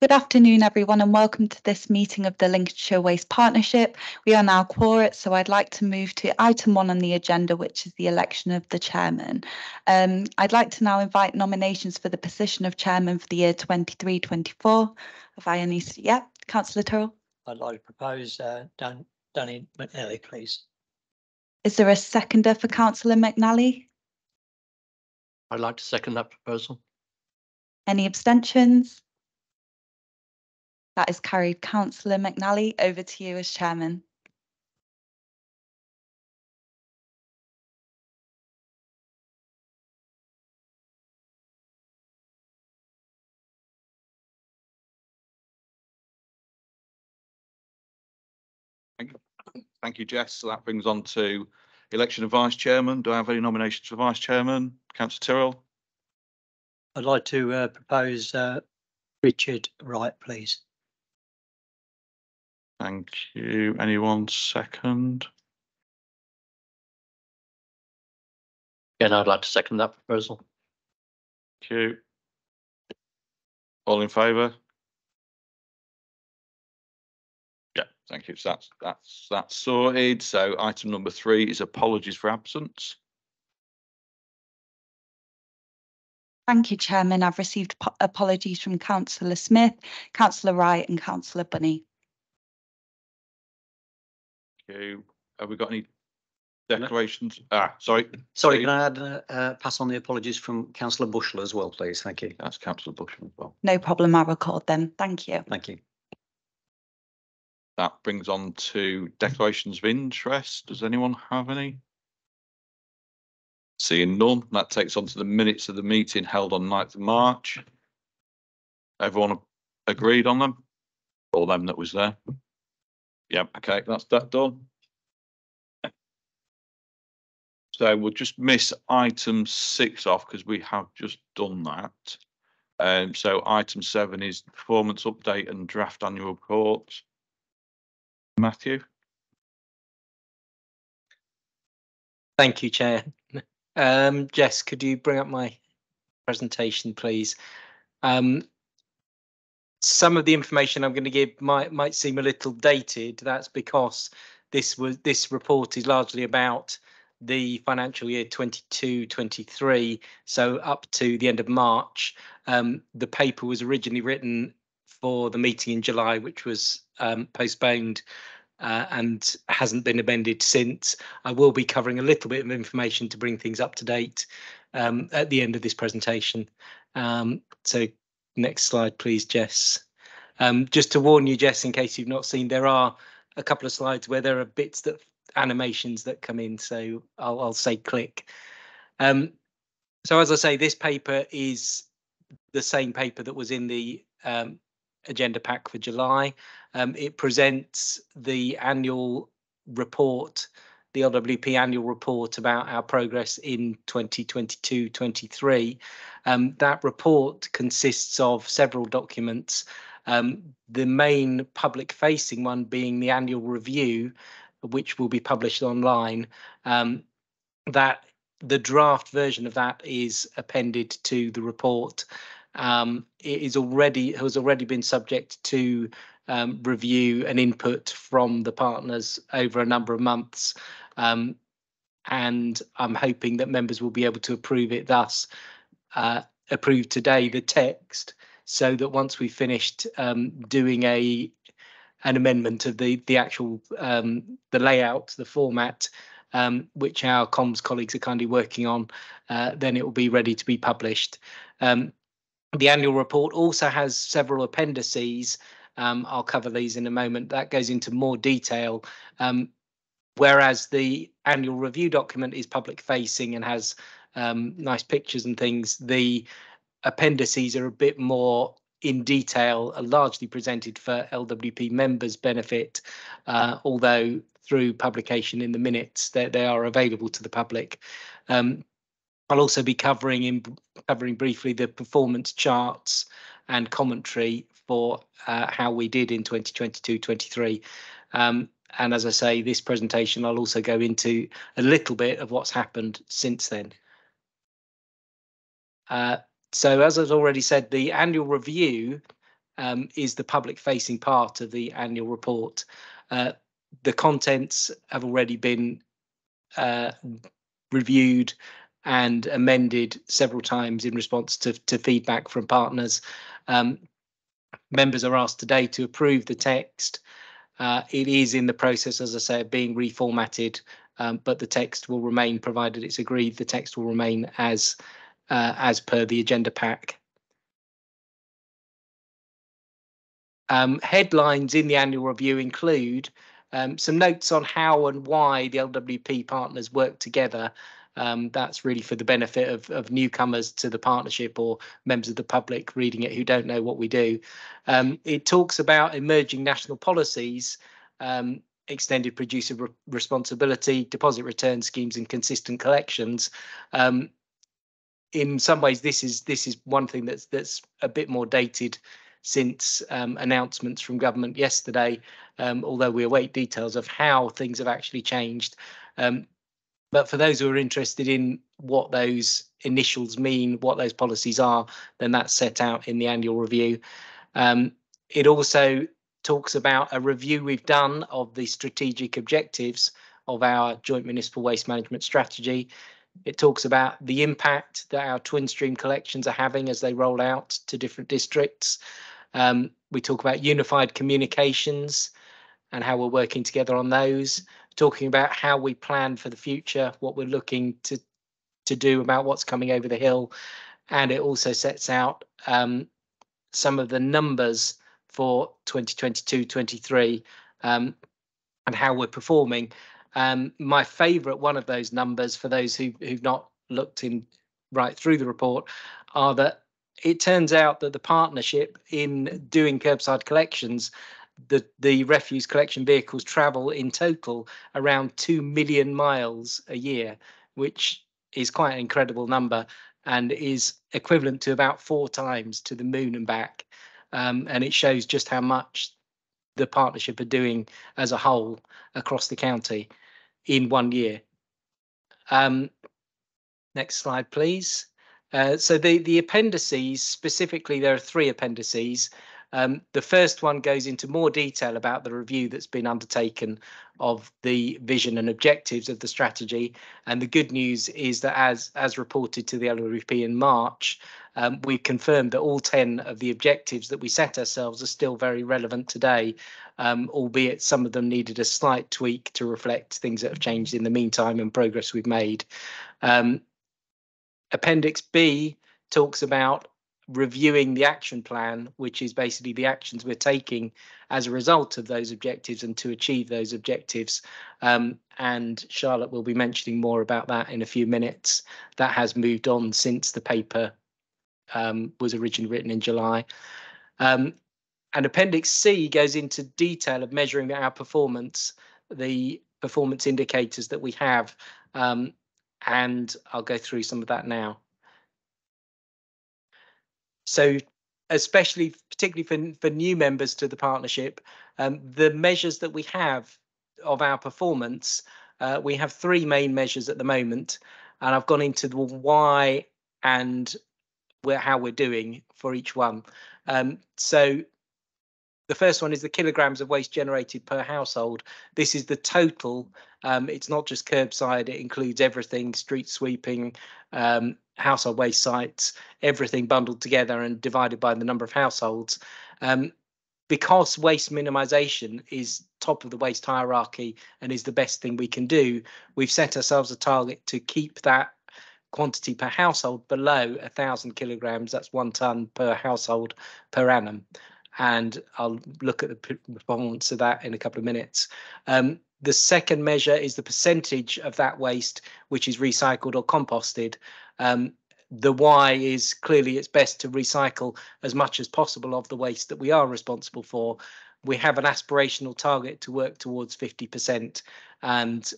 Good afternoon, everyone, and welcome to this meeting of the Lincolnshire Waste Partnership. We are now quorate, so I'd like to move to item 1 on the agenda, which is the election of the chairman. I'd like to now invite nominations for the position of chairman for the year 23-24. Have I any? Yeah, Councillor Tyrrell. I'd like to propose Danny McNally, please. Is there a seconder for Councillor McNally? I'd like to second that proposal. Any abstentions? That is carried. Councillor McNally, over to you as chairman. Thank you, Jess. So that brings on to election of vice chairman. Do I have any nominations for vice chairman? Councillor Tyrrell. I'd like to propose Richard Wright, please. Thank you. Anyone second? Again, I'd like to second that proposal. Thank you. All in favour? Yeah, thank you. So that's sorted. So item number 3 is apologies for absence. Thank you, Chairman. I've received apologies from Councillor Smith, Councillor Wright and Councillor Bunny. Thank you. Have we got any declarations? Sorry. Sorry, can I add pass on the apologies from Councillor Bushell as well, please? Thank you. That's Councillor Bushell as well. No problem, I'll record them. Thank you. Thank you. That brings on to declarations of interest. Does anyone have any? Seeing none, that takes on to the minutes of the meeting held on 9th of March. Everyone agreed on them? All them that was there? Yep, okay, that's that done. So we'll just miss item 6 off because we have just done that. So item 7 is performance update and draft annual report. Matthew. Thank you, Chair. Jess, could you bring up my presentation, please? Some of the information I'm going to give might seem a little dated. That's because this report is largely about the financial year 22-23, so up to the end of March. The paper was originally written for the meeting in July, which was postponed and hasn't been amended since. I will be covering a little bit of information to bring things up to date at the end of this presentation. So next slide, please, Jess. Just to warn you, Jess, in case you've not seen, there are a couple of slides where there are bits that animations that come in, so I'll say click. So as I say, this paper is the same paper that was in the agenda pack for July. It presents the annual report, the LWP annual report about our progress in 2022-23. That report consists of several documents, the main public facing one being the annual review, which will be published online. That the draft version of that is appended to the report. It has already been subject to review and input from the partners over a number of months, and I'm hoping that members will be able to approve it, thus approve today the text, so that once we've finished doing an amendment of the actual the layout, the format, which our comms colleagues are kindly working on, then it will be ready to be published. The annual report also has several appendices. I'll cover these in a moment. That goes into more detail, whereas the annual review document is public facing and has nice pictures and things. The appendices are a bit more in detail, are largely presented for LWP members' benefit, although through publication in the minutes they are available to the public. I'll also be covering briefly the performance charts and commentary for how we did in 2022-23. And as I say, this presentation, I'll also go into a little bit of what's happened since then. So as I've already said, the annual review is the public-facing part of the annual report. The contents have already been reviewed and amended several times in response to feedback from partners. Members are asked today to approve the text. It is in the process, as I say, of being reformatted, but the text will remain, provided it's agreed, the text will remain as per the agenda pack. Headlines in the annual review include some notes on how and why the LWP partners work together. That's really for the benefit of newcomers to the partnership or members of the public reading it who don't know what we do. It talks about emerging national policies, extended producer responsibility, deposit return schemes and consistent collections. In some ways, this is one thing that's a bit more dated since announcements from government yesterday, although we await details of how things have actually changed. But for those who are interested in what those initials mean, what those policies are, then that's set out in the annual review. It also talks about a review we've done of the strategic objectives of our joint municipal waste management strategy. It talks about the impact that our twin stream collections are having as they roll out to different districts. We talk about unified communications and how we're working together on those, talking about how we plan for the future, what we're looking to do about what's coming over the hill. And it also sets out some of the numbers for 2022-23 and how we're performing. My favourite one of those numbers, for those who've not looked in right through the report, are that it turns out that the partnership in doing curbside collections, the refuse collection vehicles travel in total around 2 million miles a year, which is quite an incredible number and is equivalent to about 4 times to the moon and back. And it shows just how much the partnership are doing as a whole across the county in 1 year. Next slide, please. So the appendices, specifically, there are 3 appendices. The first one goes into more detail about the review that's been undertaken of the vision and objectives of the strategy. And the good news is that as reported to the LWP in March, we confirmed that all 10 of the objectives that we set ourselves are still very relevant today, albeit some of them needed a slight tweak to reflect things that have changed in the meantime and progress we've made. Appendix B talks about reviewing the action plan, which is basically the actions we're taking as a result of those objectives and to achieve those objectives. And Charlotte will be mentioning more about that in a few minutes. That has moved on since the paper was originally written in July. And Appendix C goes into detail of measuring our performance, the performance indicators that we have. And I'll go through some of that now. So particularly for new members to the partnership, the measures that we have of our performance, we have 3 main measures at the moment, and I've gone into the why and how we're doing for each one. So the first one is the kilograms of waste generated per household. This is the total. It's not just curbside, it includes everything, street sweeping, household waste sites, everything bundled together and divided by the number of households. Because waste minimisation is top of the waste hierarchy and is the best thing we can do, we've set ourselves a target to keep that quantity per household below 1,000 kilograms. That's 1 tonne per household per annum. And I'll look at the performance of that in a couple of minutes. The second measure is the percentage of that waste which is recycled or composted. The why is clearly it's best to recycle as much as possible of the waste that we are responsible for. We have an aspirational target to work towards 50%. And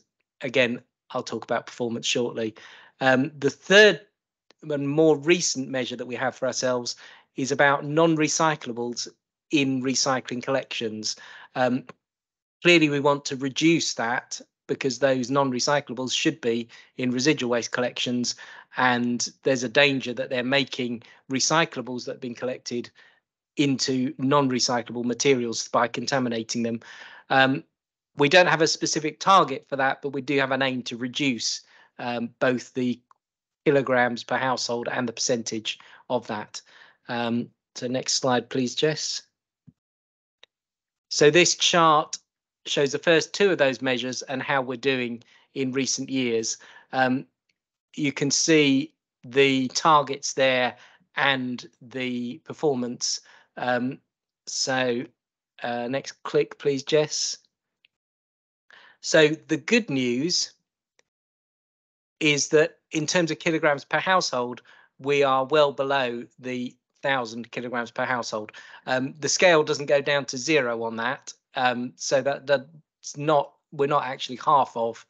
again, I'll talk about performance shortly. The third and more recent measure that we have for ourselves is about non-recyclables in recycling collections. Clearly, we want to reduce that because those non-recyclables should be in residual waste collections, and there's a danger that they're making recyclables that have been collected into non-recyclable materials by contaminating them. We don't have a specific target for that, but we do have an aim to reduce both the kilograms per household and the percentage of that. So next slide, please, Jess. So this chart shows the first two of those measures and how we're doing in recent years. You can see the targets there and the performance. Next click, please, Jess. So the good news is that in terms of kilograms per household, we are well below the 1,000 kilograms per household. The scale doesn't go down to 0 on that, so that's not, we're not actually half of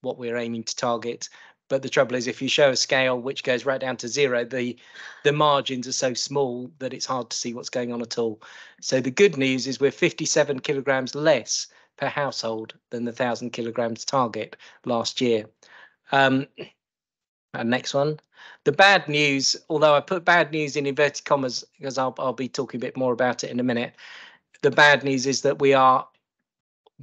what we're aiming to target. But the trouble is, if you show a scale which goes right down to 0, the margins are so small that it's hard to see what's going on at all. So the good news is we're 57 kilograms less per household than the 1,000 kilograms target last year. And next one. The bad news, although I put bad news in inverted commas because I'll be talking a bit more about it in a minute. The bad news is that we are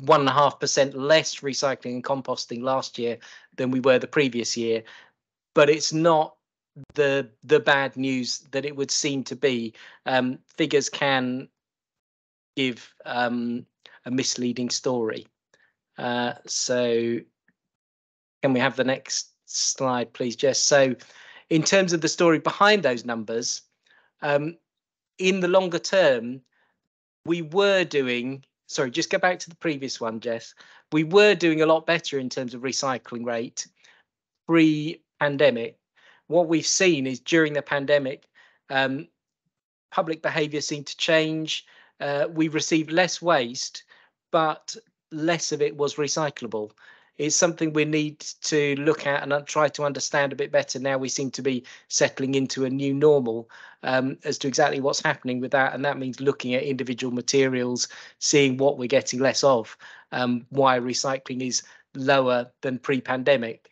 1.5% less recycling and composting last year than we were the previous year, but it's not the bad news that it would seem to be. Figures can give a misleading story. So can we have the next slide, please, Jess? So in terms of the story behind those numbers, in the longer term, we were doing, sorry, just go back to the previous one, Jess. We were doing a lot better in terms of recycling rate pre-pandemic. What we've seen is during the pandemic, public behaviour seemed to change. We received less waste, but less of it was recyclable. It's something we need to look at and try to understand a bit better. Now we seem to be settling into a new normal as to exactly what's happening with that. And that means looking at individual materials, seeing what we're getting less of, why recycling is lower than pre-pandemic.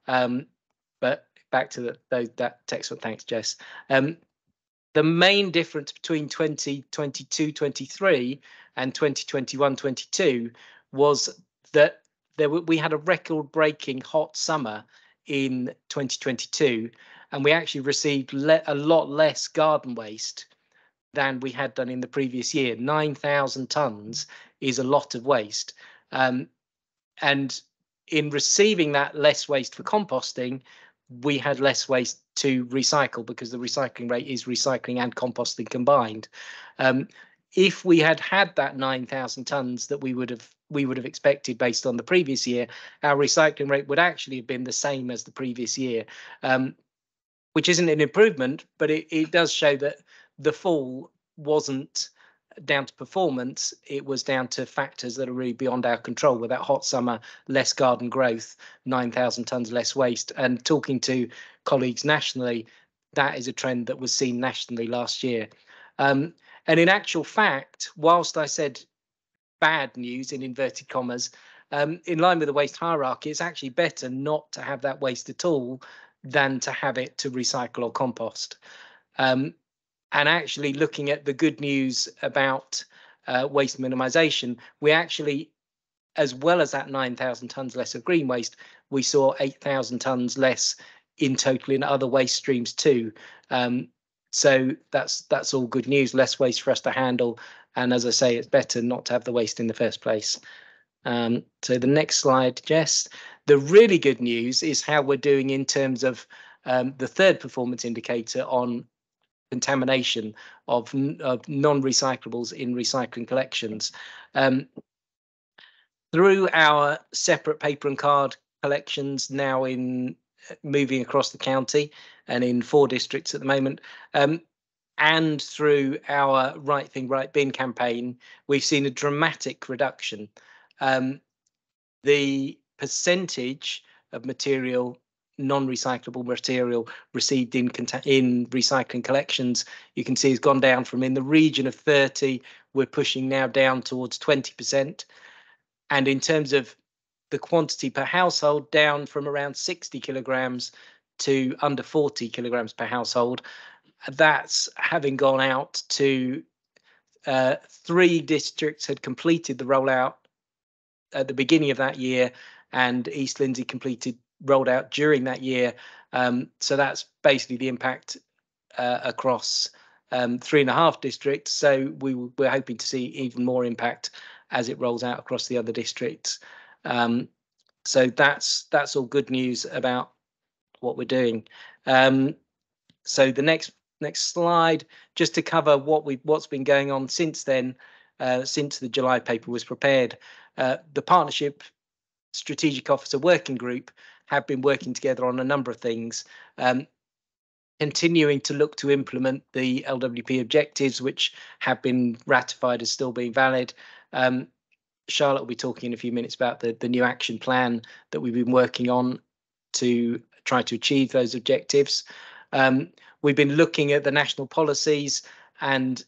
But back to that text one, thanks, Jess. The main difference between 2022-23 and 2021-22 was that we had a record-breaking hot summer in 2022, and we actually received a lot less garden waste than we had done in the previous year. 9,000 tonnes is a lot of waste. And in receiving that less waste for composting, we had less waste to recycle because the recycling rate is recycling and composting combined. If we had had that 9,000 tonnes that we would have expected based on the previous year, our recycling rate would actually have been the same as the previous year, which isn't an improvement, but it does show that the fall wasn't down to performance. It was down to factors that are really beyond our control. With that hot summer, less garden growth, 9,000 tonnes less waste. And talking to colleagues nationally, that is a trend that was seen nationally last year. And in actual fact, whilst I said bad news in inverted commas, in line with the waste hierarchy, it's actually better not to have that waste at all than to have it to recycle or compost. And actually looking at the good news about waste minimisation, we actually, as well as that 9,000 tonnes less of green waste, we saw 8,000 tonnes less in total in other waste streams too. So that's all good news, less waste for us to handle. And as I say, it's better not to have the waste in the first place. So the next slide, Jess. The really good news is how we're doing in terms of the third performance indicator on contamination of non-recyclables in recycling collections. Through our separate paper and card collections now moving across the county and in 4 districts at the moment, and through our Right Thing, Right Bin campaign, we've seen a dramatic reduction. The percentage of material, non-recyclable material received in recycling collections, you can see has gone down from in the region of 30, we're pushing now down towards 20%. And in terms of the quantity per household, down from around 60 kilograms to under 40 kilograms per household. That's having gone out to 3 districts had completed the rollout at the beginning of that year, and East Lindsey rolled out during that year. So that's basically the impact across 3.5 districts. So we're hoping to see even more impact as it rolls out across the other districts. So that's all good news about what we're doing. So the next slide, just to cover what's been going on since then, since the July paper was prepared. The Partnership Strategic Officer Working Group have been working together on a number of things, continuing to look to implement the LWP objectives, which have been ratified as still being valid. Charlotte will be talking in a few minutes about the new action plan that we've been working on to try to achieve those objectives. We've been looking at the national policies and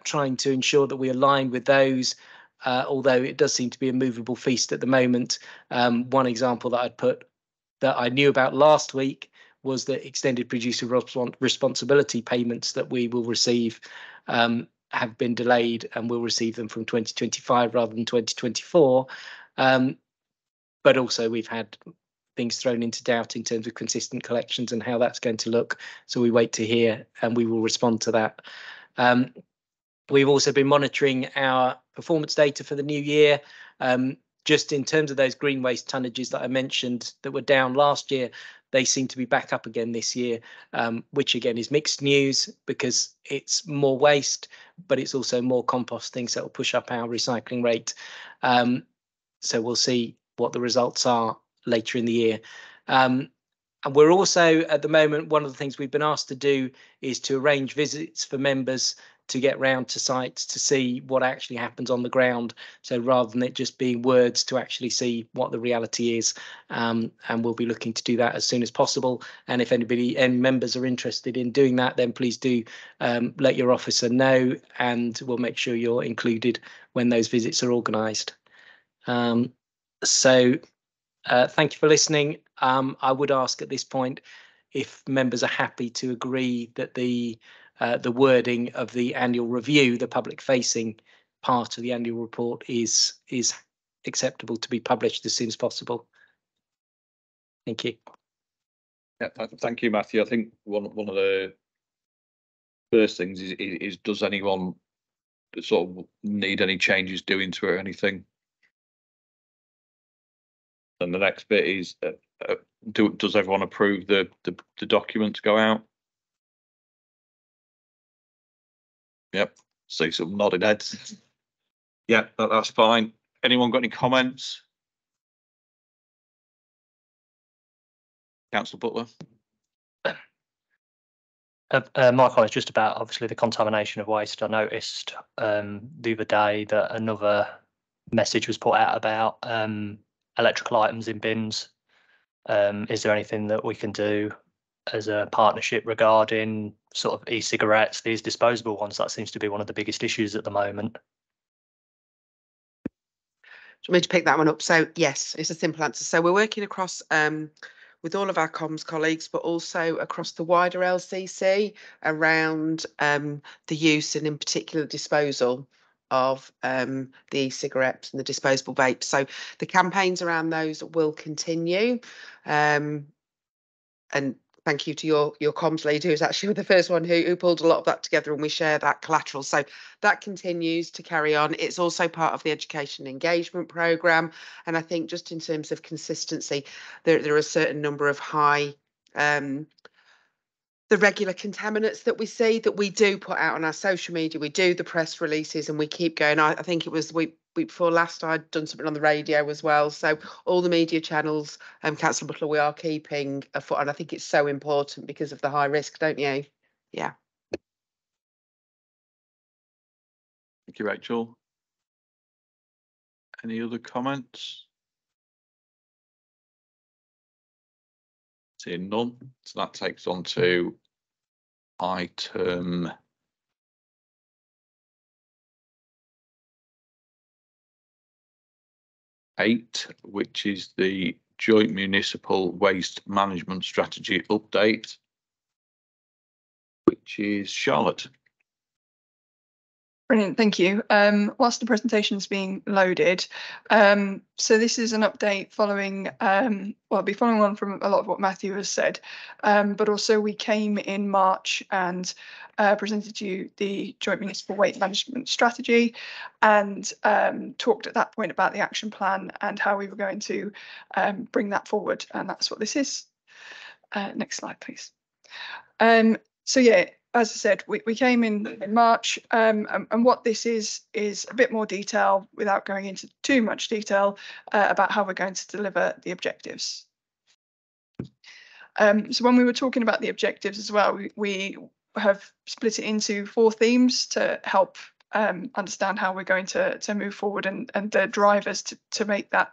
trying to ensure that we align with those, although it does seem to be a movable feast at the moment. One example that I'd put that I knew about last week was the extended producer responsibility payments that we will receive have been delayed, and we'll receive them from 2025 rather than 2024. But also we've had things thrown into doubt in terms of consistent collections and how that's going to look. So we wait to hear, and we will respond to that. We've also been monitoring our performance data for the new year. Just in terms of those green waste tonnages that I mentioned that were down last year, they seem to be back up again this year, which again is mixed news because it's more waste, but it's also more composting, so it'll push up our recycling rate. So we'll see what the results are later in the year. And we're also, at the moment, one of the things we've been asked to do is to arrange visits for members to get round to sites to see what actually happens on the ground. So rather than it just being words, to actually see what the reality is. And we'll be looking to do that as soon as possible. And if any members are interested in doing that, then please do let your officer know, and we'll make sure you're included when those visits are organised. So thank you for listening. I would ask at this point if members are happy to agree that the wording of the annual review, the public-facing part of the annual report, is acceptable to be published as soon as possible. Thank you. Yeah, thank you, Matthew. I think one of the first things is does anyone sort of need any changes doing to it or anything? And the next bit is does everyone approve the document to go out? Yep, see some nodded heads. Yeah, that's fine. Anyone got any comments? Councillor Butler. My comment is just about obviously the contamination of waste. I noticed the other day that another message was put out about electrical items in bins. Is there anything that we can do as a partnership regarding sort of e-cigarettes, these disposable ones? That seems to be one of the biggest issues at the moment. Do you want me to pick that one up? So yes, it's a simple answer. So we're working across with all of our comms colleagues, but also across the wider LCC around the use and in particular disposal of the e-cigarettes and the disposable vapes. So the campaigns around those will continue. And thank you to your comms lead, who was actually the first one who pulled a lot of that together, and we share that collateral. So that continues to carry on. It's also part of the education engagement programme. And I think just in terms of consistency, there are a certain number of high, the regular contaminants that we see that we do put out on our social media. We do the press releases and we keep going. I think it was week before last I'd done something on the radio as well. So all the media channels, Councillor Butler, we are keeping a foot on. I think it's so important because of the high risk, don't you? Yeah. Thank you, Rachel. Any other comments? Seeing none, so that takes on to item 8, which is the Joint Municipal Waste Management Strategy update, which is Charlotte. Brilliant, thank you. Whilst the presentation is being loaded, so this is an update following, well, I'll be following on from a lot of what Matthew has said, but also we came in March and presented to you the Joint Municipal Waste Management Strategy and talked at that point about the action plan and how we were going to bring that forward, and that's what this is. Next slide, please. So yeah, as I said, we came in March, and what this is a bit more detail without going into too much detail about how we're going to deliver the objectives. So when we were talking about the objectives as well, we have split it into 4 themes to help understand how we're going to move forward and the drivers to make that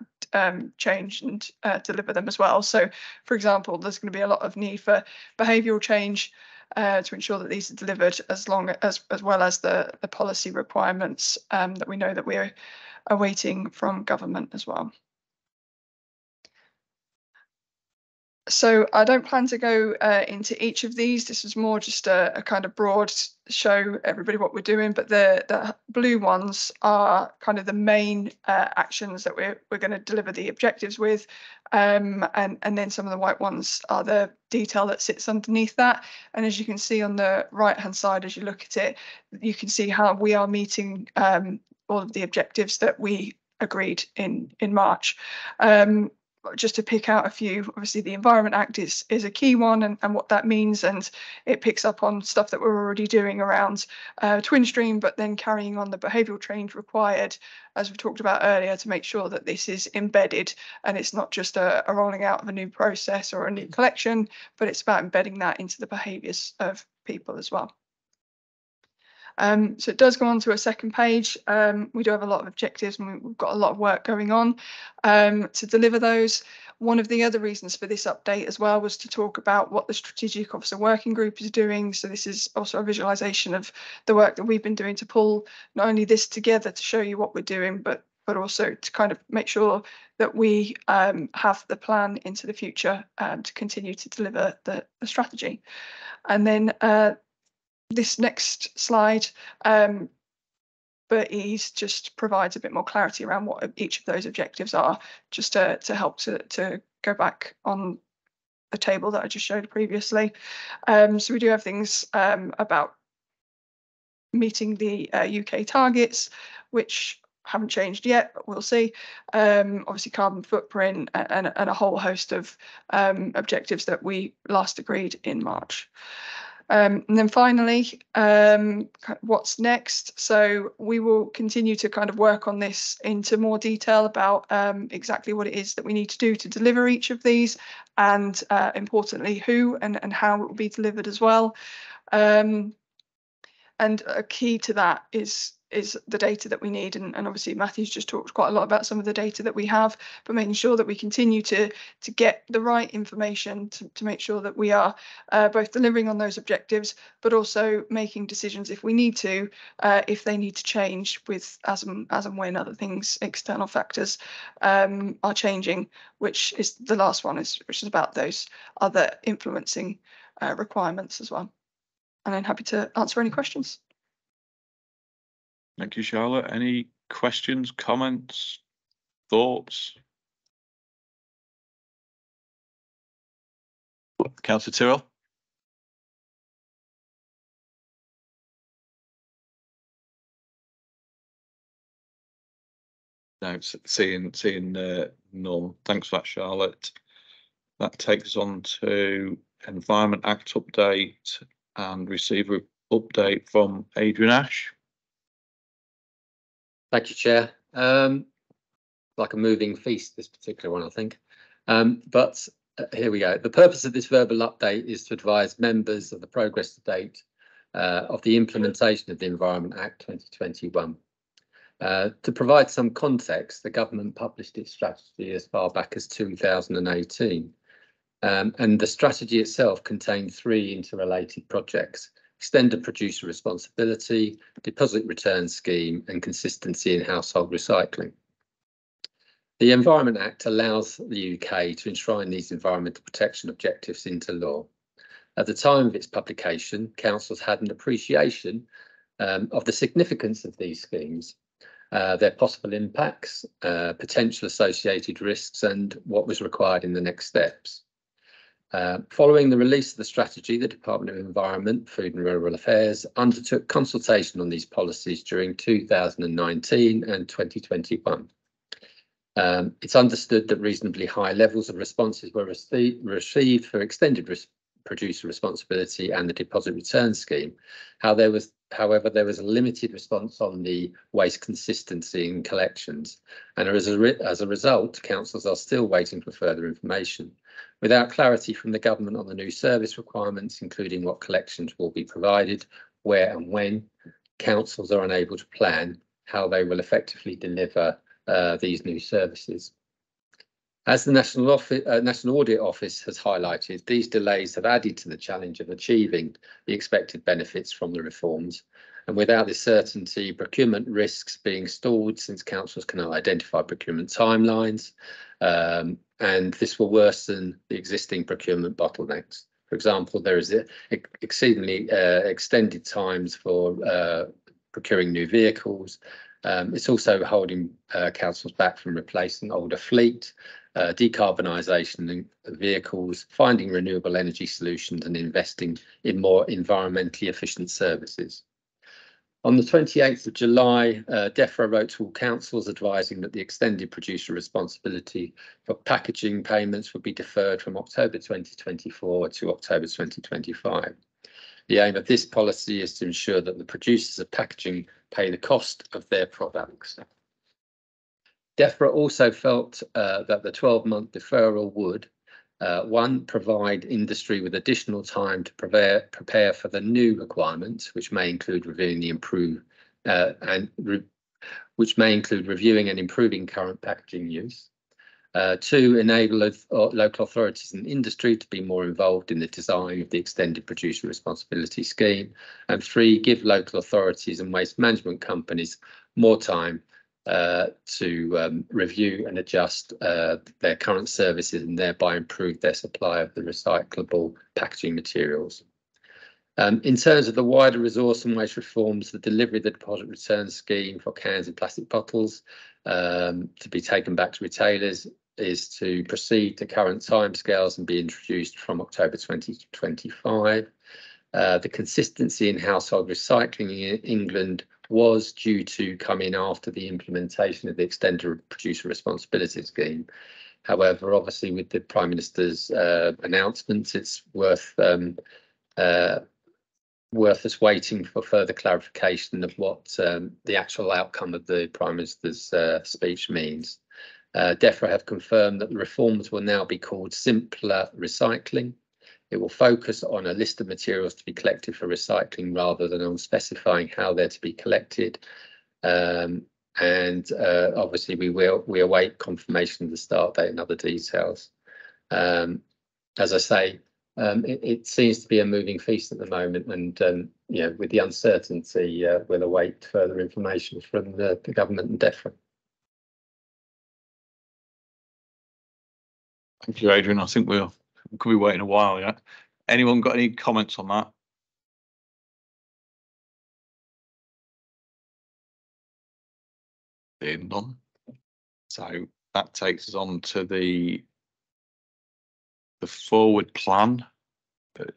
change and deliver them as well. So, for example, there's going to be a lot of need for behavioural change to ensure that these are delivered, as well as the policy requirements that we know that we're awaiting from government as well. So I don't plan to go into each of these. This is more just a kind of broad show everybody what we're doing, but the blue ones are kind of the main actions that we're going to deliver the objectives with, and then some of the white ones are the detail that sits underneath that. And as you can see on the right hand side, as you look at it, you can see how we are meeting all of the objectives that we agreed in March. Just to pick out a few, obviously the Environment Act is a key one, and what that means, and it picks up on stuff that we're already doing around twin stream, but then carrying on the behavioural change required, as we talked about earlier, to make sure that this is embedded and it's not just a rolling out of a new process or a new collection, but it's about embedding that into the behaviours of people as well. So it does go on to a second page. We do have a lot of objectives and we've got a lot of work going on to deliver those. One of the other reasons for this update as well was to talk about what the Strategic Officer Working Group is doing. So this is also a visualisation of the work that we've been doing to pull not only this together to show you what we're doing, but also to kind of make sure that we have the plan into the future to continue to deliver the strategy. And then this next slide, but ease just provides a bit more clarity around what each of those objectives are, just to help to go back on the table that I just showed previously. So we do have things about meeting the UK targets, which haven't changed yet, but we'll see. Obviously carbon footprint and a whole host of objectives that we last agreed in March. And then finally, what's next? So we will continue to kind of work on this into more detail about exactly what it is that we need to do to deliver each of these, and importantly, who and how it will be delivered as well. And a key to that is the data that we need, and obviously Matthew's just talked quite a lot about some of the data that we have, but making sure that we continue to get the right information to make sure that we are both delivering on those objectives, but also making decisions if we need to, if they need to change with as and when other things, external factors are changing, which is the last one, which is about those other influencing requirements as well. And I'm happy to answer any questions. Thank you, Charlotte. Any questions, comments, thoughts? Councillor Tyrrell? No, seeing none. Thanks for that, Charlotte. That takes us on to Environment Act update and receiver update from Adrian Ash. Thank you, Chair. Like a moving feast, this particular one, I think. But here we go. The purpose of this verbal update is to advise members of the progress to date of the implementation of the Environment Act 2021. To provide some context, the government published its strategy as far back as 2018. And the strategy itself contained 3 interrelated projects: extended producer responsibility, deposit return scheme, and consistency in household recycling. The Environment Act allows the UK to enshrine these environmental protection objectives into law. At the time of its publication, councils had an appreciation of the significance of these schemes, their possible impacts, potential associated risks, and what was required in the next steps. Following the release of the strategy, the Department of Environment, Food and Rural Affairs undertook consultation on these policies during 2019 and 2021. It's understood that reasonably high levels of responses were received for extended producer responsibility and the deposit return scheme. However, there was a limited response on the waste consistency in collections, and as a result, councils are still waiting for further information. Without clarity from the government on the new service requirements, including what collections will be provided, where and when, councils are unable to plan how they will effectively deliver these new services. As the National Audit Office has highlighted, these delays have added to the challenge of achieving the expected benefits from the reforms. And without this certainty, procurement risks being stalled since councils cannot identify procurement timelines, and this will worsen the existing procurement bottlenecks. For example, there is exceedingly extended times for procuring new vehicles. It's also holding councils back from replacing older fleet, decarbonisation of vehicles, finding renewable energy solutions, and investing in more environmentally efficient services. On the 28th of July, DEFRA wrote to all councils advising that the extended producer responsibility for packaging payments would be deferred from October 2024 to October 2025. The aim of this policy is to ensure that the producers of packaging pay the cost of their products. DEFRA also felt that the 12-month deferral would, one, provide industry with additional time to prepare for the new requirements, which may include reviewing and improving current packaging use. Two, enable local authorities and industry to be more involved in the design of the extended producer responsibility scheme. And three, give local authorities and waste management companies more time to review and adjust their current services and thereby improve their supply of the recyclable packaging materials. In terms of the wider resource and waste reforms, the delivery of the deposit return scheme for cans and plastic bottles to be taken back to retailers is to proceed to current timescales and be introduced from October 2025. The consistency in household recycling in England was due to come in after the implementation of the extended producer responsibility scheme. However, obviously with the Prime Minister's announcements, it's worth us waiting for further clarification of what the actual outcome of the Prime Minister's speech means. DEFRA have confirmed that the reforms will now be called simpler recycling. It will focus on a list of materials to be collected for recycling rather than on specifying how they're to be collected. Obviously we await confirmation of the start date and other details. As I say, it seems to be a moving feast at the moment, and with the uncertainty, we'll await further information from the government and DEFRA. Thank you, Adrian. I think we could be waiting a while yet. Anyone got any comments on that? Being none. So that takes us on to the forward plan.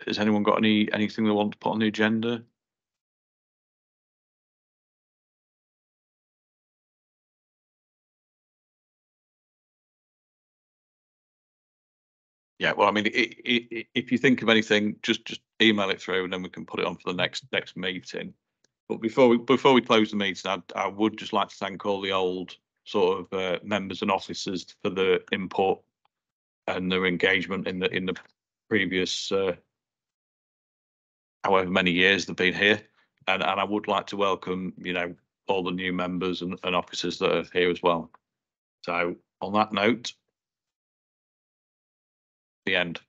Has anyone got anything they want to put on the agenda? Yeah, well, I mean, if you think of anything, just email it through, and then we can put it on for the next meeting. But before we close the meeting, I would just like to thank all the old sort of members and officers for the input and their engagement in the previous however many years they've been here, and I would like to welcome all the new members and officers that are here as well. So on that note, the end.